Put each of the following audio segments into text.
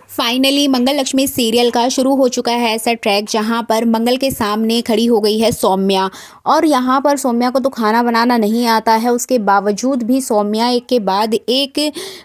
Finally मंगल Lakshmi serial का शुरू हो चुका है ऐसा ट्रैक जहां पर मंगल के सामने खड़ी हो गई है सौम्या। और यहां पर सौम्या को तो खाना बनाना नहीं आता है, उसके बावजूद भी सौम्या एक के बाद एक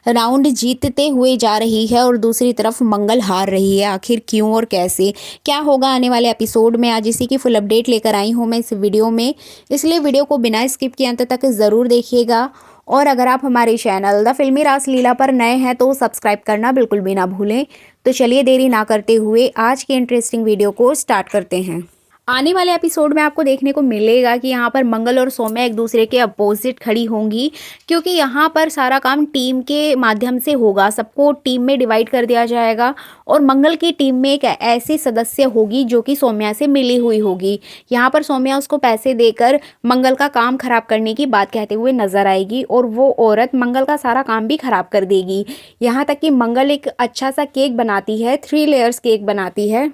राउंड जीतते हुए जा रही है और दूसरी तरफ मंगल हार रही है। आखिर क्यों और कैसे, क्या होगा आने वाले एपिसोड में, आज इसी की फुल अपडेट लेकर आई हूँ मैं इस वीडियो में। इसलिए वीडियो को बिना स्किप किए अंत तक ज़रूर देखिएगा। और अगर आप हमारे चैनल द फिल्मी रासलीला पर नए हैं तो सब्सक्राइब करना बिल्कुल भी ना भूलें। तो चलिए देरी ना करते हुए आज की इंटरेस्टिंग वीडियो को स्टार्ट करते हैं। आने वाले एपिसोड में आपको देखने को मिलेगा कि यहाँ पर मंगल और सौम्या एक दूसरे के अपोजिट खड़ी होंगी, क्योंकि यहाँ पर सारा काम टीम के माध्यम से होगा। सबको टीम में डिवाइड कर दिया जाएगा और मंगल की टीम में एक ऐसी सदस्य होगी जो कि सौम्या से मिली हुई होगी। यहाँ पर सौम्या उसको पैसे देकर मंगल का काम खराब करने की बात कहते हुए नजर आएगी और वो औरत मंगल का सारा काम भी खराब कर देगी। यहाँ तक कि मंगल एक अच्छा सा केक बनाती है, 3 लेयर्स केक बनाती है,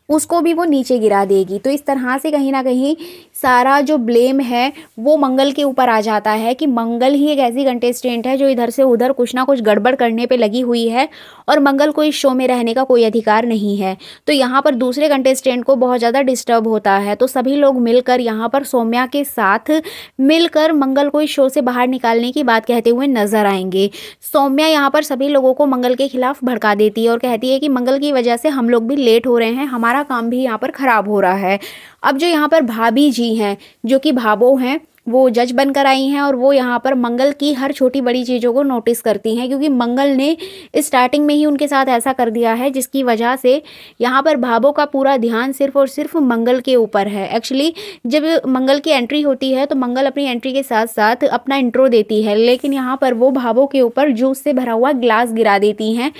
उसको भी वो नीचे गिरा देगी। तो इस तरह से कहीं ना कहीं सारा जो ब्लेम है वो मंगल के ऊपर आ जाता है कि मंगल ही एक ऐसी कंटेस्टेंट है जो इधर से उधर कुछ ना कुछ गड़बड़ करने पे लगी हुई है और मंगल को इस शो में रहने का कोई अधिकार नहीं है। तो यहाँ पर दूसरे कंटेस्टेंट को बहुत ज़्यादा डिस्टर्ब होता है। तो सभी लोग मिलकर यहाँ पर सौम्या के साथ मिलकर मंगल को इस शो से बाहर निकालने की बात कहते हुए नजर आएंगे। सौम्या यहाँ पर सभी लोगों को मंगल के खिलाफ भड़का देती है और कहती है कि मंगल की वजह से हम लोग भी लेट हो रहे हैं, हमारा काम भी यहाँ पर खराब हो रहा है। अब जो यहाँ पर भाभी जी हैं, जो कि भाबो हैं, वो जज बनकर आई हैं और वो यहाँ पर मंगल की हर छोटी बड़ी चीज़ों को नोटिस करती हैं, क्योंकि मंगल ने स्टार्टिंग में ही उनके साथ ऐसा कर दिया है जिसकी वजह से यहाँ पर भाबो का पूरा ध्यान सिर्फ और सिर्फ मंगल के ऊपर है। एक्चुअली जब मंगल की एंट्री होती है तो मंगल अपनी एंट्री के साथ साथ अपना इंट्रो देती है, लेकिन यहाँ पर वो भाबो के ऊपर जूस से भरा हुआ ग्लास गिरा देती हैं,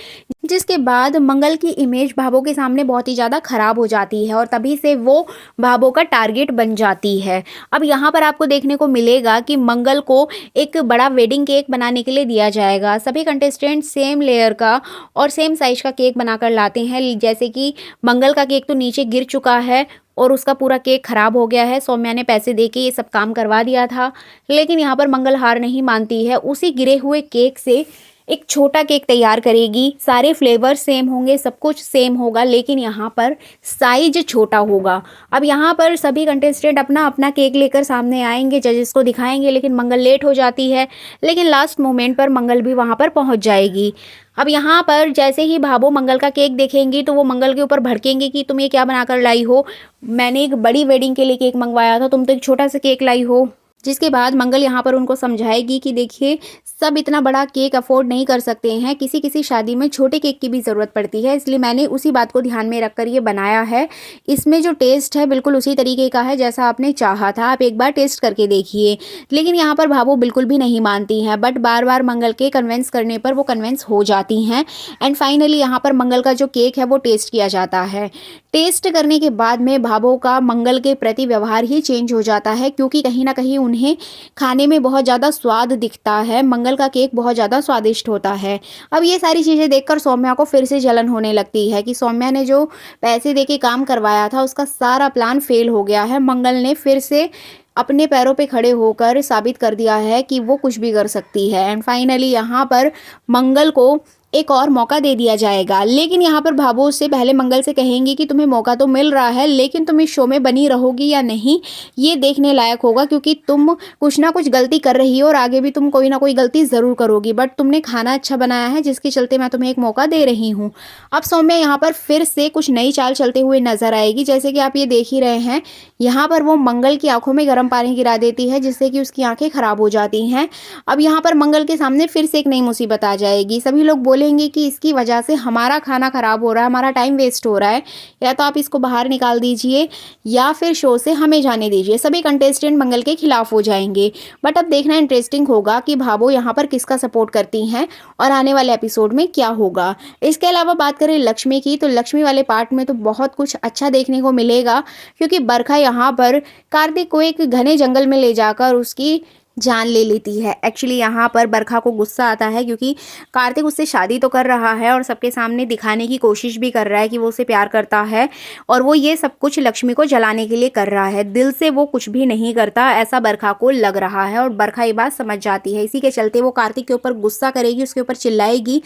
जिसके बाद मंगल की इमेज भाबो के सामने बहुत ही ज़्यादा खराब हो जाती है और तभी से वो भाबो का टारगेट बन जाती है। अब यहाँ पर आपको देखने को मिलेगा कि मंगल को एक बड़ा वेडिंग केक बनाने के लिए दिया जाएगा। सभी कंटेस्टेंट सेम लेयर का और सेम साइज का केक बनाकर लाते हैं। जैसे कि मंगल का केक तो नीचे गिर चुका है और उसका पूरा केक खराब हो गया है। सौम्या ने पैसे देके ये सब काम करवा दिया था, लेकिन यहाँ पर मंगल हार नहीं मानती है। उसी गिरे हुए केक से एक छोटा केक तैयार करेगी। सारे फ्लेवर सेम होंगे, सब कुछ सेम होगा, लेकिन यहाँ पर साइज छोटा होगा। अब यहाँ पर सभी कंटेस्टेंट अपना अपना केक लेकर सामने आएंगे, जजेस को दिखाएंगे, लेकिन मंगल लेट हो जाती है। लेकिन लास्ट मोमेंट पर मंगल भी वहाँ पर पहुँच जाएगी। अब यहाँ पर जैसे ही भाबो मंगल का केक देखेंगी तो वो मंगल के ऊपर भड़केंगे कि तुम ये क्या बनाकर लाई हो, मैंने एक बड़ी वेडिंग के लिए केक मंगवाया था, तुम तो एक छोटा सा केक लाई हो। जिसके बाद मंगल यहाँ पर उनको समझाएगी कि देखिए, सब इतना बड़ा केक अफोर्ड नहीं कर सकते हैं, किसी किसी शादी में छोटे केक की भी ज़रूरत पड़ती है, इसलिए मैंने उसी बात को ध्यान में रखकर ये बनाया है। इसमें जो टेस्ट है बिल्कुल उसी तरीके का है जैसा आपने चाहा था, आप एक बार टेस्ट करके देखिए। लेकिन यहाँ पर भाबो बिल्कुल भी नहीं मानती हैं, बट बार बार मंगल के कन्वेंस करने पर वो कन्वेंस हो जाती हैं। एंड फाइनली यहाँ पर मंगल का जो केक है वो टेस्ट किया जाता है। टेस्ट करने के बाद में भाबो का मंगल के प्रति व्यवहार ही चेंज हो जाता है, क्योंकि कहीं ना कहीं उन्हें खाने में बहुत ज़्यादा स्वाद दिखता है। मंगल का केक बहुत ज़्यादा स्वादिष्ट होता है। अब ये सारी चीज़ें देखकर सौम्या को फिर से जलन होने लगती है कि सौम्या ने जो पैसे देके काम करवाया था उसका सारा प्लान फेल हो गया है। मंगल ने फिर से अपने पैरों पे खड़े होकर साबित कर दिया है कि वो कुछ भी कर सकती है। एंड फाइनली यहाँ पर मंगल को एक और मौका दे दिया जाएगा, लेकिन यहाँ पर भाबो उससे पहले मंगल से कहेंगी कि तुम्हें मौका तो मिल रहा है, लेकिन तुम इस शो में बनी रहोगी या नहीं ये देखने लायक होगा, क्योंकि तुम कुछ ना कुछ गलती कर रही हो और आगे भी तुम कोई ना कोई गलती ज़रूर करोगी, बट तुमने खाना अच्छा बनाया है जिसके चलते मैं तुम्हें एक मौका दे रही हूँ। अब सौम्या यहाँ पर फिर से कुछ नई चाल चलते हुए नजर आएगी। जैसे कि आप ये देख ही रहे हैं, यहाँ पर वो मंगल की आंखों में गर्म पानी गिरा देती है, जिससे कि उसकी आंखें खराब हो जाती हैं। अब यहाँ पर मंगल के सामने फिर से एक नई मुसीबत आ जाएगी। सभी लोग बोलेंगे कि इसकी वजह से हमारा खाना खराब हो रहा है, हमारा टाइम वेस्ट हो रहा है, या तो आप इसको बाहर निकाल दीजिए या फिर शो से हमें जाने दीजिए। सभी कंटेस्टेंट मंगल के खिलाफ हो जाएंगे। बट अब देखना इंटरेस्टिंग होगा कि भाबो यहाँ पर किसका सपोर्ट करती हैं और आने वाले एपिसोड में क्या होगा। इसके अलावा बात करें लक्ष्मी की, तो लक्ष्मी वाले पार्ट में तो बहुत कुछ अच्छा देखने को मिलेगा, क्योंकि बरखा यहाँ पर कार्तिक को एक घने जंगल में ले जाकर उसकी जान ले लेती है। एक्चुअली यहाँ पर बरखा को गुस्सा आता है क्योंकि कार्तिक उससे शादी तो कर रहा है और सबके सामने दिखाने की कोशिश भी कर रहा है कि वो उसे प्यार करता है, और वो ये सब कुछ लक्ष्मी को जलाने के लिए कर रहा है। दिल से वो कुछ भी नहीं करता, ऐसा बरखा को लग रहा है, और बरखा ये बात समझ जाती है। इसी के चलते वो कार्तिक के ऊपर गुस्सा करेगी, उसके ऊपर चिल्लाएगी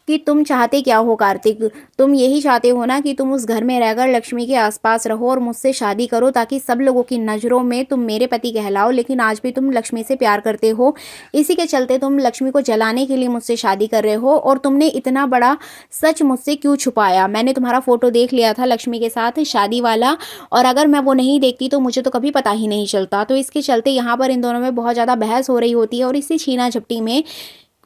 कि तुम चाहते क्या हो कार्तिक? तुम यही चाहते हो ना कि तुम उस घर में रहकर लक्ष्मी के आसपास रहो और मुझसे शादी करो ताकि सब लोगों की नज़रों में तुम मेरे पति कहलाओ, लेकिन आज भी तुम लक्ष्मी से प्यार करते हो। इसी के चलते तुम लक्ष्मी को जलाने के लिए मुझसे शादी कर रहे हो, और तुमने इतना बड़ा सच मुझसे क्यों छुपाया? मैंने तुम्हारा फोटो देख लिया था लक्ष्मी के साथ शादी वाला, और अगर मैं वो नहीं देखती तो मुझे तो कभी पता ही नहीं चलता। तो इसके चलते यहाँ पर इन दोनों में बहुत ज़्यादा बहस हो रही होती है, और इसी छीना झपटी में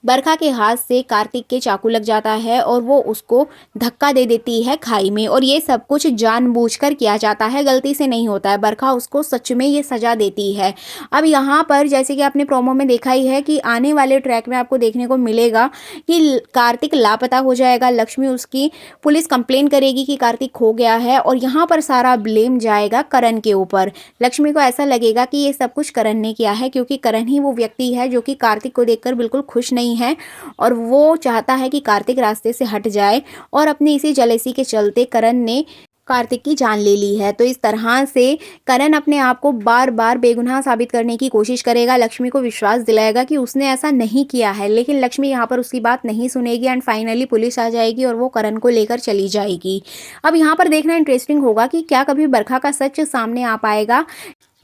बरखा के हाथ से कार्तिक के चाकू लग जाता है और वो उसको धक्का दे देती है खाई में, और ये सब कुछ जानबूझकर किया जाता है, गलती से नहीं होता है। बरखा उसको सच में ये सजा देती है। अब यहाँ पर जैसे कि आपने प्रोमो में देखा ही है कि आने वाले ट्रैक में आपको देखने को मिलेगा कि कार्तिक लापता हो जाएगा, लक्ष्मी उसकी पुलिस कंप्लेन करेगी कि कार्तिक खो गया है, और यहाँ पर सारा ब्लेम जाएगा करण के ऊपर। लक्ष्मी को ऐसा लगेगा कि ये सब कुछ करण ने किया है, क्योंकि करण ही वो व्यक्ति है जो कि कार्तिक को देखकर बिल्कुल खुश नहीं है, और वो चाहता है कि कार्तिक रास्ते से हट जाए, और अपनी इसी जेलेसी के चलते करण ने कार्तिक की जान ले ली है। तो इस तरह से करण अपने आप को बार बार बेगुनाह साबित करने की कोशिश करेगा, लक्ष्मी को विश्वास दिलाएगा कि उसने ऐसा नहीं किया है, लेकिन लक्ष्मी यहाँ पर उसकी बात नहीं सुनेगी, एंड फाइनली पुलिस आ जाएगी और वो करण को लेकर चली जाएगी। अब यहाँ पर देखना इंटरेस्टिंग होगा कि क्या कभी बरखा का सच सामने आ पाएगा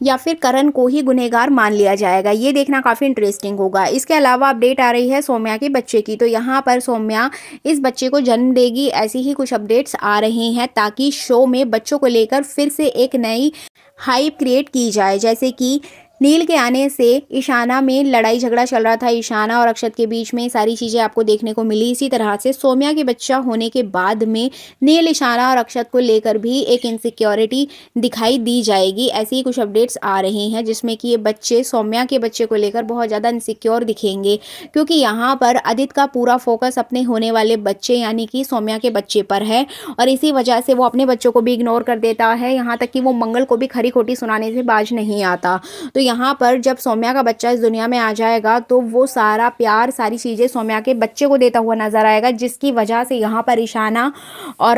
या फिर करण को ही गुनहगार मान लिया जाएगा, ये देखना काफ़ी इंटरेस्टिंग होगा। इसके अलावा अपडेट आ रही है सौम्या के बच्चे की, तो यहाँ पर सौम्या इस बच्चे को जन्म देगी, ऐसी ही कुछ अपडेट्स आ रही हैं ताकि शो में बच्चों को लेकर फिर से एक नई हाइप क्रिएट की जाए। जैसे कि नील के आने से ईशाना में लड़ाई झगड़ा चल रहा था, ईशाना और अक्षत के बीच में सारी चीज़ें आपको देखने को मिली। इसी तरह से सौम्या के बच्चा होने के बाद में नील, ईशाना और अक्षत को लेकर भी एक इनसिक्योरिटी दिखाई दी जाएगी। ऐसी ही कुछ अपडेट्स आ रही हैं जिसमें कि ये बच्चे सौम्या के बच्चे को लेकर बहुत ज़्यादा इनसिक्योर दिखेंगे, क्योंकि यहाँ पर आदित्य का पूरा फोकस अपने होने वाले बच्चे यानी कि सौम्या के बच्चे पर है, और इसी वजह से वो अपने बच्चों को भी इग्नोर कर देता है, यहाँ तक कि वो मंगल को भी खरी खोटी सुनाने से बाज नहीं आता। तो यहाँ पर जब सौम्या का बच्चा इस दुनिया में आ जाएगा तो वो सारा प्यार, सारी चीज़ें सौम्या के बच्चे को देता हुआ नजर आएगा, जिसकी वजह से यहाँ पर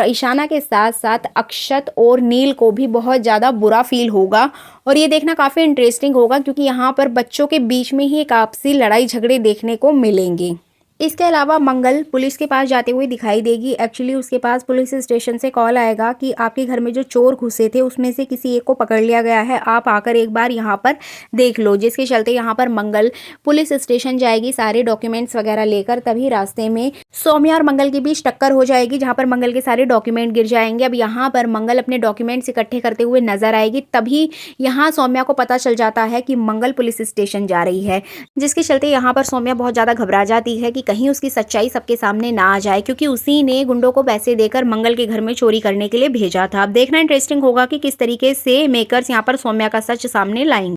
ईशाना के साथ साथ अक्षत और नील को भी बहुत ज़्यादा बुरा फील होगा, और ये देखना काफ़ी इंटरेस्टिंग होगा क्योंकि यहाँ पर बच्चों के बीच में ही एक आपसी लड़ाई झगड़े देखने को मिलेंगे। इसके अलावा मंगल पुलिस के पास जाते हुए दिखाई देगी। एक्चुअली उसके पास पुलिस स्टेशन से कॉल आएगा कि आपके घर में जो चोर घुसे थे उसमें से किसी एक को पकड़ लिया गया है, आप आकर एक बार यहाँ पर देख लो। जिसके चलते यहाँ पर मंगल पुलिस स्टेशन जाएगी सारे डॉक्यूमेंट्स वगैरह लेकर। तभी रास्ते में सौम्या और मंगल के बीच टक्कर हो जाएगी, जहाँ पर मंगल के सारे डॉक्यूमेंट गिर जाएंगे। अब यहाँ पर मंगल अपने डॉक्यूमेंट्स इकट्ठे करते हुए नजर आएगी, तभी यहाँ सौम्या को पता चल जाता है कि मंगल पुलिस स्टेशन जा रही है, जिसके चलते यहाँ पर सौम्या बहुत ज़्यादा घबरा जाती है कि कहीं उसकी सच्चाई सबके सामने ना आ जाए, क्योंकि उसी ने गुंडों को पैसे देकर मंगल के घर में चोरी करने के लिए भेजा था। अब देखना इंटरेस्टिंग होगा कि किस तरीके से मेकर्स यहाँ पर सौम्या का सच सामने लाएंगे।